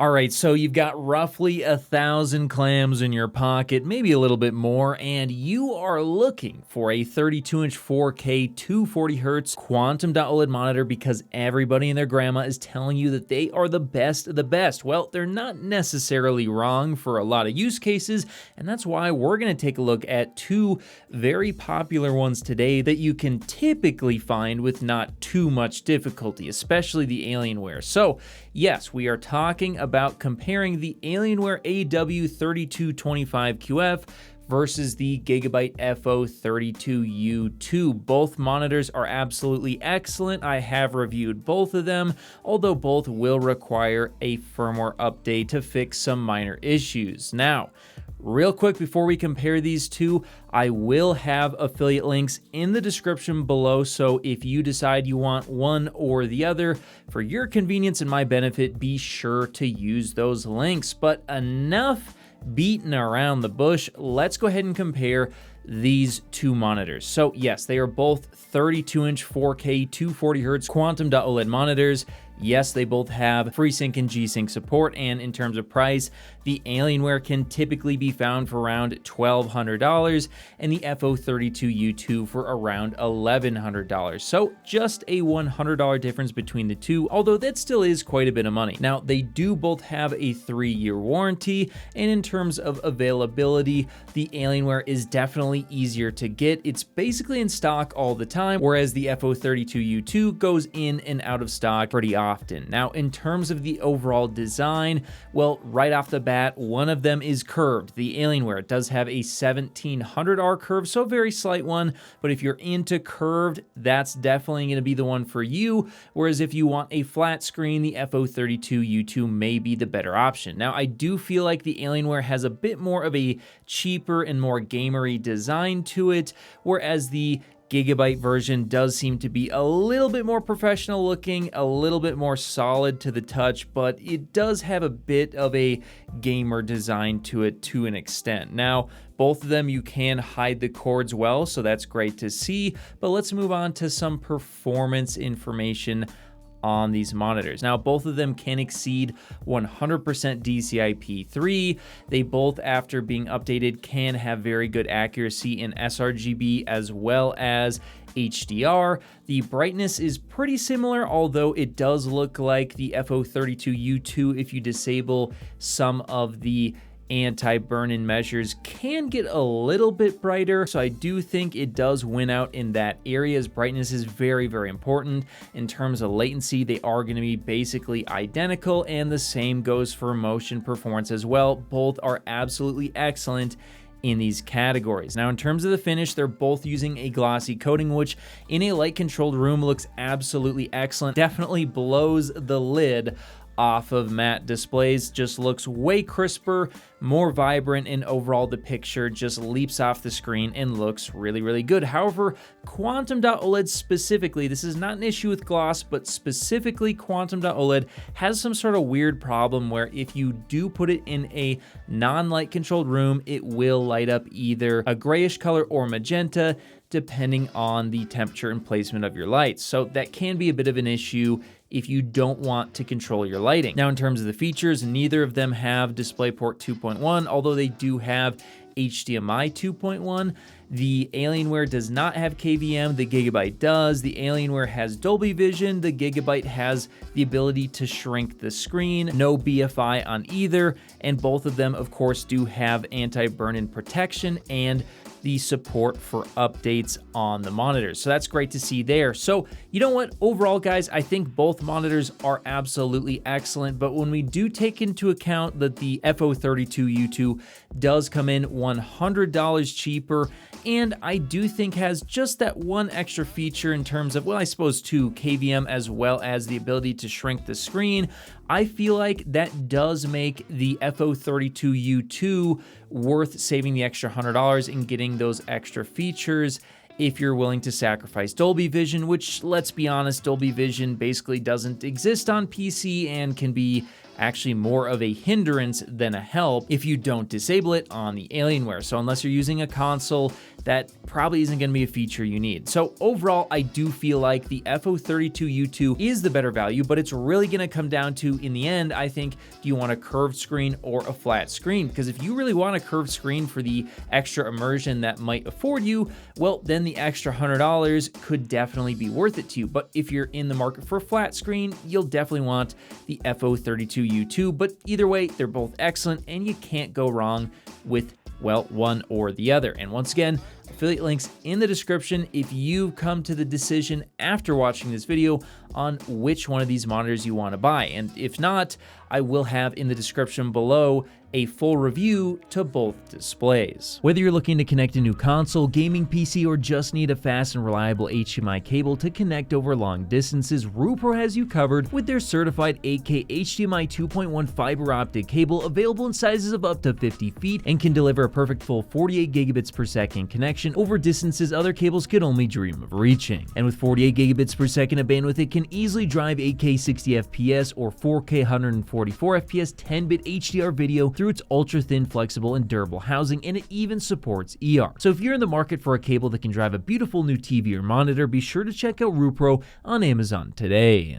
All right, so you've got roughly 1,000 clams in your pocket, maybe a little bit more, and you are looking for a 32-inch 4K 240Hz quantum.OLED monitor because everybody and their grandma is telling you that they are the best of the best. Well, they're not necessarily wrong for a lot of use cases, and that's why we're going to take a look at two very popular ones today that you can typically find with not too much difficulty, especially the Alienware. So, yes, we are talking about comparing the Alienware AW3225QF versus the Gigabyte FO32U2. Both monitors are absolutely excellent. I have reviewed both of them, although both will require a firmware update to fix some minor issues. Now, real quick before we compare these two, I will have affiliate links in the description below, so if you decide you want one or the other, for your convenience and my benefit, be sure to use those links. But enough beating around the bush, let's go ahead and compare these two monitors. So yes, they are both 32-inch 4K 240Hz quantum.OLED monitors. Yes, they both have FreeSync and G-Sync support, and in terms of price, the Alienware can typically be found for around $1,200 and the FO32U2 for around $1,100. So just a $100 difference between the two, although that still is quite a bit of money. Now, they do both have a 3-year warranty, and in terms of availability, the Alienware is definitely easier to get. It's basically in stock all the time, whereas the FO32U2 goes in and out of stock pretty often. Now, in terms of the overall design, well, right off the bat, one of them is curved. The Alienware does have a 1700R curve, so a very slight one, but if you're into curved, that's definitely going to be the one for you, whereas if you want a flat screen, the FO32U2 may be the better option. Now, I do feel like the Alienware has a bit more of a cheaper and more gamery design to it, whereas the Gigabyte version does seem to be a little bit more professional looking, a little bit more solid to the touch, but it does have a bit of a gamer design to it to an extent. Now, both of them you can hide the cords well, so that's great to see, but let's move on to some performance information on these monitors. Now, both of them can exceed 100% DCI-P3. They both, after being updated, can have very good accuracy in sRGB as well as HDR. The brightness is pretty similar, although it does look like the FO32U2, if you disable some of the anti-burn-in measures, can get a little bit brighter, so I do think it does win out in that area, as brightness is very, very important. In terms of latency, they are going to be basically identical, and the same goes for motion performance as well. Both are absolutely excellent in these categories. Now, in terms of the finish, they're both using a glossy coating, which in a light-controlled room looks absolutely excellent. Definitely blows the lid off of matte displays, just looks way crisper, more vibrant, and overall the picture just leaps off the screen and looks really, really good. However, quantum.OLED specifically, this is not an issue with gloss, but specifically quantum.OLED has some sort of weird problem where if you do put it in a non-light controlled room, it will light up either a grayish color or magenta, depending on the temperature and placement of your lights. So that can be a bit of an issue if you don't want to control your lighting. Now, in terms of the features, neither of them have DisplayPort 2.1, although they do have HDMI 2.1. The Alienware does not have KVM, the Gigabyte does. The Alienware has Dolby Vision, the Gigabyte has the ability to shrink the screen. No BFI on either, and both of them, of course, do have anti-burn-in protection and the support for updates on the monitors. So that's great to see there. So you know what? Overall, guys, I think both monitors are absolutely excellent, but when we do take into account that the FO32U2 does come in $100 cheaper, and I do think has just that one extra feature in terms of, well, I suppose two, KVM as well as the ability to shrink the screen, I feel like that does make the FO32U2 worth saving the extra $100 and getting those extra features if you're willing to sacrifice Dolby Vision, which, let's be honest, Dolby Vision basically doesn't exist on PC and can be actually more of a hindrance than a help if you don't disable it on the Alienware. So unless you're using a console, that probably isn't going to be a feature you need. So overall, I do feel like the FO32U2 is the better value, but it's really going to come down to, in the end, I think, do you want a curved screen or a flat screen? Because if you really want a curved screen for the extra immersion that might afford you, well, then the extra $100 could definitely be worth it to you. But if you're in the market for a flat screen, you'll definitely want the FO32U2. But either way, they're both excellent, and you can't go wrong with, well, one or the other. And once again, affiliate links in the description if you've come to the decision after watching this video on which one of these monitors you want to buy. And if not, I will have in the description below a full review to both displays. Whether you're looking to connect a new console, gaming PC, or just need a fast and reliable HDMI cable to connect over long distances, Rupro has you covered with their certified 8K HDMI 2.1 fiber optic cable, available in sizes of up to 50 feet and can deliver a perfect full 48 gigabits per second connection over distances other cables could only dream of reaching. And with 48 gigabits per second of bandwidth, it can easily drive 8K 60 FPS or 4K 144 FPS 10-bit HDR video through its ultra-thin, flexible, and durable housing, and it even supports ER. So if you're in the market for a cable that can drive a beautiful new TV or monitor, be sure to check out Rupro on Amazon today.